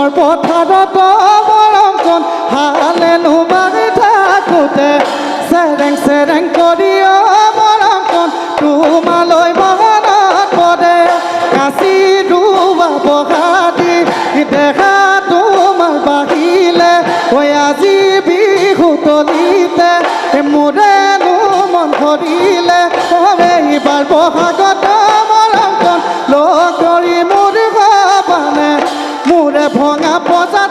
মনৰ পথাৰত মৰমখন হালেনো বাজি থাকোঁতে চেৰেং চেৰেং কৰি মৰমখন তোমালৈ মনত পৰে কাচি ৰুৱা বহাদি দেখা তোমাৰ বাহিলে ঐ আজি বিহু তলিতে মোৰেনো মন ভৰিলে এইবাৰ বহাগত মৰমখন লগ কৰি মোৰ ভাবানে মোৰে ভঙা পজাত